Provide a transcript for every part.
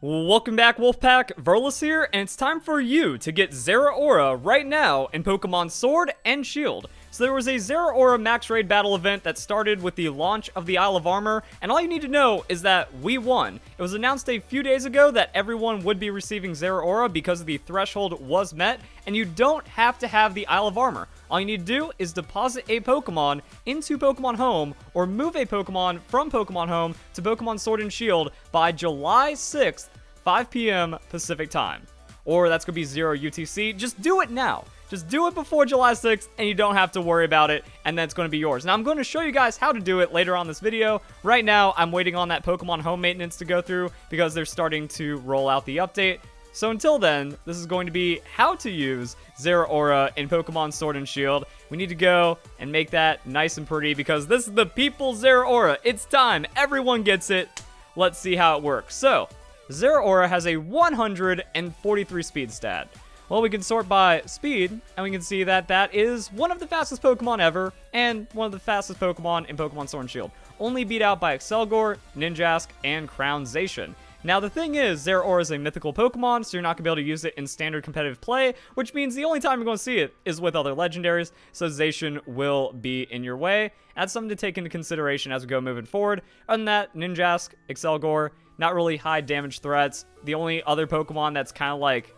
Welcome back, Wolfpack. Verlis here, and it's time for you to get Zeraora right now in Pokemon Sword and Shield. So there was a Zeraora Max Raid Battle event that started with the launch of the Isle of Armor, and all you need to know is that we won. It was announced a few days ago that everyone would be receiving Zeraora because the threshold was met, and you don't have to have the Isle of Armor. All you need to do is deposit a Pokemon into Pokemon Home, or move a Pokemon from Pokemon Home to Pokemon Sword and Shield by July 6th, 5 p.m. Pacific Time. Or that's going to be 0 UTC. Just do it now. Just do it before July 6th, and you don't have to worry about it, and then it's going to be yours. Now, I'm going to show you guys how to do it later on this video. Right now, I'm waiting on that Pokemon Home maintenance to go through, because they're starting to roll out the update. So until then, this is going to be how to use Zeraora in Pokemon Sword and Shield. We need to go and make that nice and pretty, because this is the people's Zeraora. It's time. Everyone gets it. Let's see how it works. So, Zeraora has a 143 speed stat. Well, we can sort by speed, and we can see that that is one of the fastest Pokemon ever, and one of the fastest Pokemon in Pokemon Sword and Shield. Only beat out by Excelgor, Ninjask, and Crown Zacian. Now, the thing is, Zeraora is a mythical Pokemon, so you're not going to be able to use it in standard competitive play, which means the only time you're going to see it is with other legendaries, so Zacian will be in your way. That's something to take into consideration as we go moving forward. Other than that, Ninjask, Excelgor, not really high damage threats. The only other Pokemon that's kind of like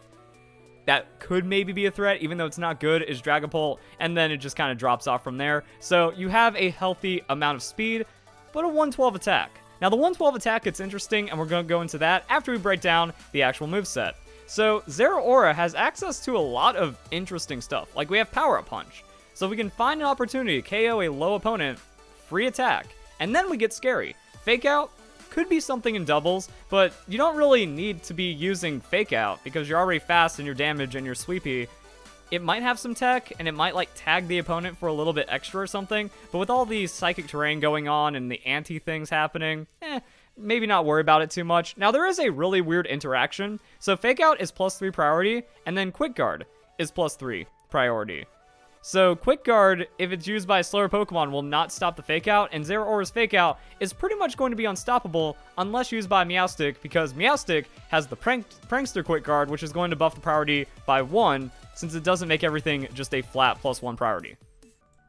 that could maybe be a threat, even though it's not good, is Dragapult, and then it just kind of drops off from there. So you have a healthy amount of speed, but a 112 attack. Now the 112 attack gets interesting, and we're going to go into that after we break down the actual moveset. So Zeraora has access to a lot of interesting stuff. Like we have Power Up Punch. So if we can find an opportunity to KO a low opponent, free attack, and then we get scary. Fake Out could be something in doubles, but you don't really need to be using Fake Out because you're already fast in your damage and you're sweepy. It might have some tech, and it might like tag the opponent for a little bit extra or something, but with all the psychic terrain going on and the anti-things happening, maybe not worry about it too much. Now, there is a really weird interaction. So Fake Out is +3 priority, and then Quick Guard is +3 priority. So Quick Guard, if it's used by a slower Pokemon, will not stop the Fake Out, and Zeraora's Fake Out is pretty much going to be unstoppable unless used by Meowstic, because Meowstic has the Prankster Quick Guard, which is going to buff the priority by 1, since it doesn't make everything just a flat +1 priority.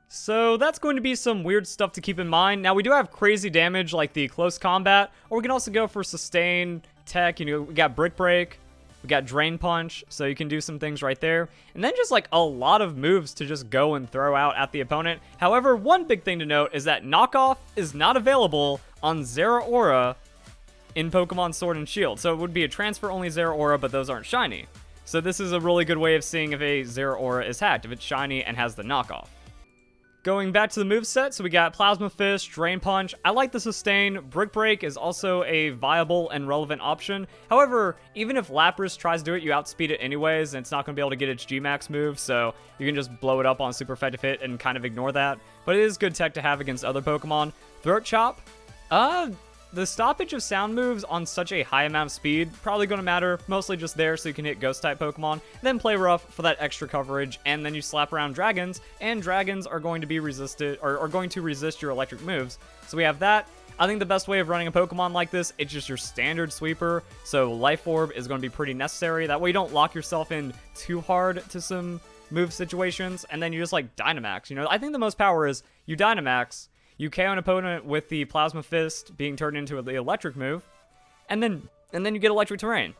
So that's going to be some weird stuff to keep in mind. Now, we do have crazy damage like the Close Combat, or we can also go for Sustain, Tech, we got Brick Break. We got Drain Punch, so you can do some things right there. And then just like a lot of moves to just go and throw out at the opponent. However, one big thing to note is that Knockoff is not available on Zeraora in Pokemon Sword and Shield. So it would be a transfer-only Zeraora, but those aren't shiny. So this is a really good way of seeing if a Zeraora is hacked, if it's shiny and has the Knockoff. Going back to the moveset, so we got Plasma Fist, Drain Punch. I like the Sustain. Brick Break is also a viable and relevant option. However, even if Lapras tries to do it, you outspeed it anyways, and it's not going to be able to get its G-Max move, so you can just blow it up on super effective hit and kind of ignore that. But it is good tech to have against other Pokemon. Throat Chop. The stoppage of sound moves on such a high amount of speed, probably going to matter, mostly just there so you can hit Ghost-type Pokemon, then play rough for that extra coverage, and then you slap around Dragons, and Dragons are going to be resisted, or are going to resist your electric moves. So we have that. I think the best way of running a Pokemon like this, it's just your standard sweeper, so Life Orb is going to be pretty necessary. That way you don't lock yourself in too hard to some move situations, and then you just like Dynamax. I think the most power is you Dynamax, you KO an opponent with the Plasma Fist being turned into the electric move, and then you get electric terrain.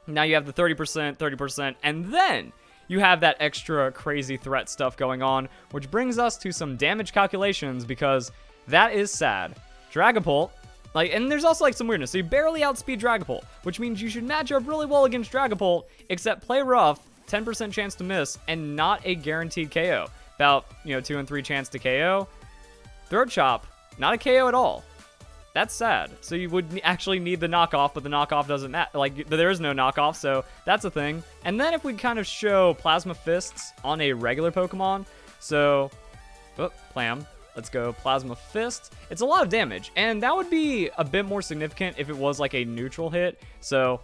Now you have the 30%, and then you have that extra crazy threat stuff going on, which brings us to some damage calculations, because that is sad. Dragapult, and there's also some weirdness. So you barely outspeed Dragapult, which means you should match up really well against Dragapult, except play rough, 10% chance to miss, and not a guaranteed KO. About 2 and 3 chance to KO. Throat Chop, not a KO at all. That's sad. So you would actually need the knockoff, but the knockoff doesn't matter. There is no knockoff, so that's a thing. And then if we kind of show Plasma Fists on a regular Pokemon, so, Plam, let's go Plasma Fist. It's a lot of damage, and that would be a bit more significant if it was like a neutral hit. So,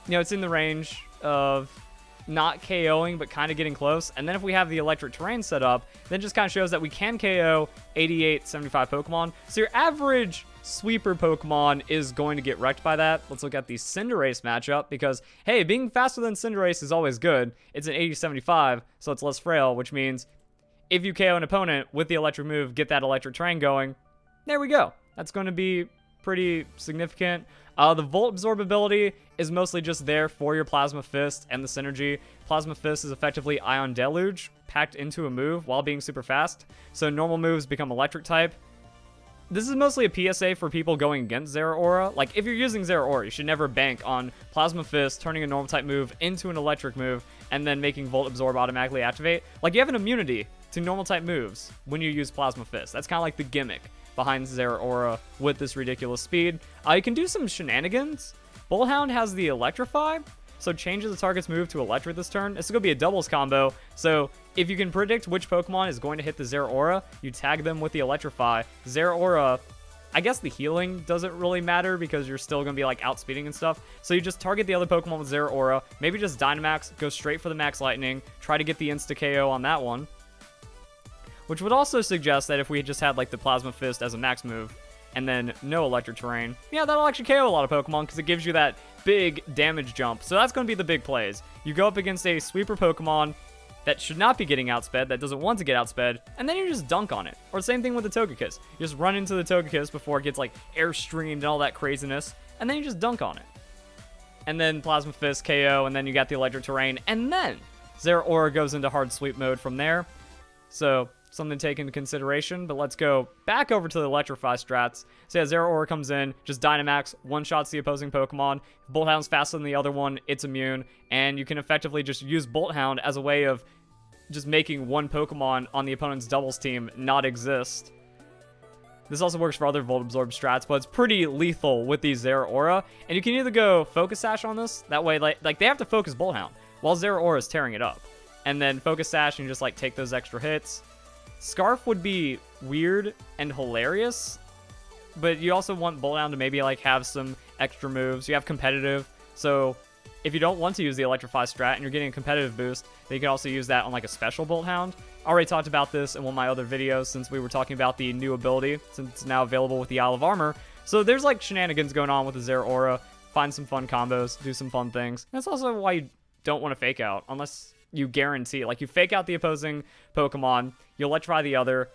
it's in the range of not KOing, but kind of getting close. And then if we have the electric terrain set up, then it just kind of shows that we can KO 88, 75 Pokemon. So your average sweeper Pokemon is going to get wrecked by that. Let's look at the Cinderace matchup because, hey, being faster than Cinderace is always good. It's an 80-75, so it's less frail, which means if you KO an opponent with the electric move, get that electric terrain going, there we go. That's going to be pretty significant. The Volt Absorb ability is mostly just there for your Plasma Fist and the synergy. Plasma Fist is effectively Ion Deluge packed into a move while being super fast, so normal moves become electric type. This is mostly a PSA for people going against Zeraora. Like, if you're using Zeraora, you should never bank on Plasma Fist turning a normal type move into an electric move and then making Volt Absorb automatically activate. Like, you have an immunity to normal type moves when you use Plasma Fist. That's kind of like the gimmick behind Zeraora with this ridiculous speed. You can do some shenanigans. Bullhound has the Electrify, so changes the target's move to Electric this turn. This is going to be a doubles combo, so if you can predict which Pokemon is going to hit the Zeraora, you tag them with the Electrify. Zeraora, I guess the healing doesn't really matter because you're still going to be like outspeeding and stuff. So you just target the other Pokemon with Zeraora, maybe just Dynamax, go straight for the Max Lightning, try to get the insta KO on that one. Which would also suggest that if we just had like the Plasma Fist as a max move and then no electric terrain, yeah, that'll actually KO a lot of Pokemon because it gives you that big damage jump. So that's going to be the big plays. You go up against a sweeper Pokemon that should not be getting outsped, that doesn't want to get outsped, and then you just dunk on it. Or same thing with the Togekiss. You just run into the Togekiss before it gets like airstreamed and all that craziness, and then you just dunk on it. And then Plasma Fist KO, and then you got the electric terrain, and then Zeraora goes into hard sweep mode from there. So something to take into consideration, but let's go back over to the Electrify strats. So yeah, Zeraora comes in, just Dynamax, one-shots the opposing Pokemon. If Bolthound's faster than the other one, it's immune, and you can effectively just use Bolthound as a way of just making one Pokemon on the opponent's doubles team not exist. This also works for other Volt Absorb strats, but it's pretty lethal with these Zeraora, and you can either go Focus Sash on this, that way like they have to focus Bolthound, while Zeraora is tearing it up. And then Focus Sash and just like take those extra hits. Scarf would be weird and hilarious, but you also want Bolthound to maybe like have some extra moves. You have competitive, so if you don't want to use the Electrify strat and you're getting a competitive boost, then you can also use that on like a special Bolthound. I already talked about this in one of my other videos since we were talking about the new ability, since it's now available with the Isle of Armor. So there's like shenanigans going on with the Zeraora. Find some fun combos, do some fun things. That's also why you don't want to fake out unless you guarantee, like you fake out the opposing Pokemon, you electrify the other,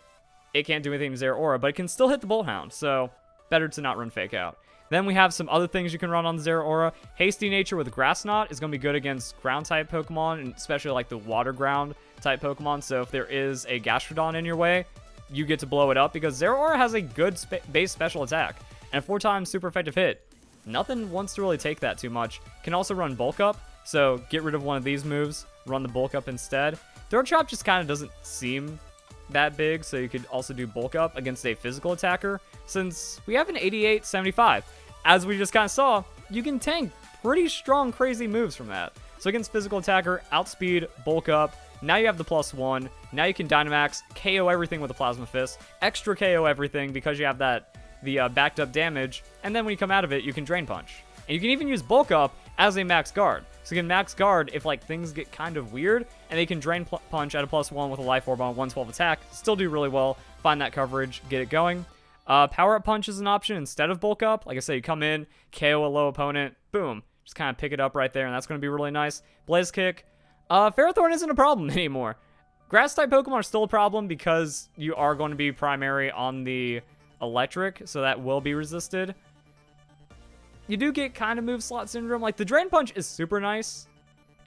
it can't do anything to Zeraora, but it can still hit the Bolthound, so better to not run fake out. Then we have some other things you can run on the Zeraora. Hasty Nature with Grass Knot is going to be good against ground type Pokemon, and especially like the water ground type Pokemon, so if there is a Gastrodon in your way, you get to blow it up because Zeraora has a good base special attack, and a 4x super effective hit. Nothing wants to really take that too much. Can also run Bulk Up, so get rid of one of these moves, run the Bulk Up instead. Throat Chop just kind of doesn't seem that big, so you could also do Bulk Up against a physical attacker, since we have an 88-75. As we just kind of saw, you can tank pretty strong, crazy moves from that. So against physical attacker, outspeed, Bulk Up, now you have the +1, now you can Dynamax, KO everything with a Plasma Fist, extra KO everything because you have that the backed up damage, and then when you come out of it, you can Drain Punch. And you can even use Bulk Up as a max guard. So you can max guard if like things get kind of weird, and they can Drain Punch at a +1 with a Life Orb on 112 attack, still do really well, find that coverage, get it going. Power Up Punch is an option instead of Bulk Up. Like I said, you come in, KO a low opponent, boom, just kind of pick it up right there, and that's going to be really nice. Blaze Kick. Ferrothorn isn't a problem anymore. Grass-type Pokemon are still a problem because you are going to be primary on the Electric, so that will be resisted. You do get kind of move slot syndrome. Like, the Drain Punch is super nice,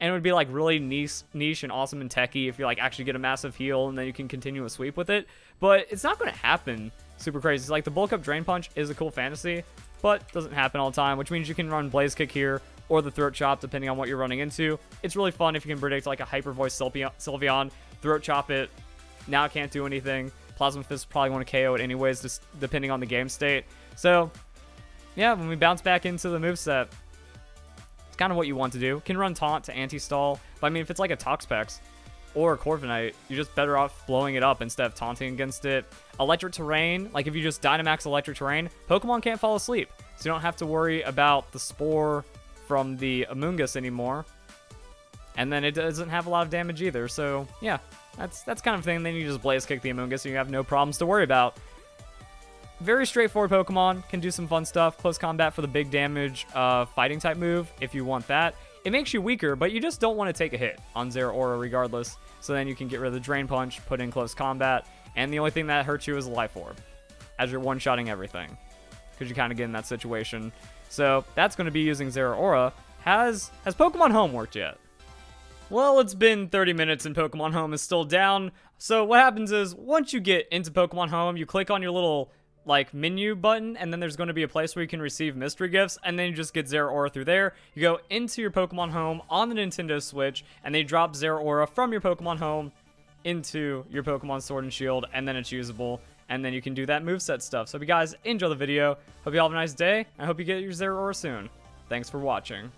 and it would be, like, really niche and awesome and techy if you, like, actually get a massive heal, and then you can continue a sweep with it. But it's not going to happen super crazy. It's like, the Bulk Up Drain Punch is a cool fantasy, but doesn't happen all the time, which means you can run Blaze Kick here, or the Throat Chop, depending on what you're running into. It's really fun if you can predict, like, a Hyper Voice Sylveon, Throat Chop it, now it can't do anything. Plasma Fist probably want to KO it anyways, just depending on the game state. So, yeah, when we bounce back into the moveset, it's kind of what you want to do. Can run Taunt to anti-stall, but I mean, if it's like a Toxapex or a Corviknight, you're just better off blowing it up instead of taunting against it. Electric Terrain, like if you just Dynamax Electric Terrain, Pokemon can't fall asleep, so you don't have to worry about the Spore from the Amoonguss anymore. and then it doesn't have a lot of damage either. So yeah, that's kind of thing. Then you just Blaze Kick the Amoonguss, and you have no problems to worry about. Very straightforward Pokemon, can do some fun stuff. Close combat for the big damage fighting type move if you want that. It makes you weaker, but you just don't want to take a hit on Zeraora regardless. So then you can get rid of the Drain Punch, put in close combat, and the only thing that hurts you is a Life Orb, as you're one-shotting everything, because you kind of get in that situation. So that's going to be using Zeraora. Has Pokemon Home worked yet? Well, it's been 30 minutes and Pokemon Home is still down. So what happens is, once you get into Pokemon Home, you click on your little menu button, and then there's going to be a place where you can receive mystery gifts, and then you just get Zeraora through there. You go into your Pokemon Home on the Nintendo Switch, and they drop Zeraora from your Pokemon Home into your Pokemon Sword and Shield, and then it's usable, and then you can do that moveset stuff. So if you guys enjoy the video, hope you all have a nice day. I hope you get your Zeraora soon. Thanks for watching.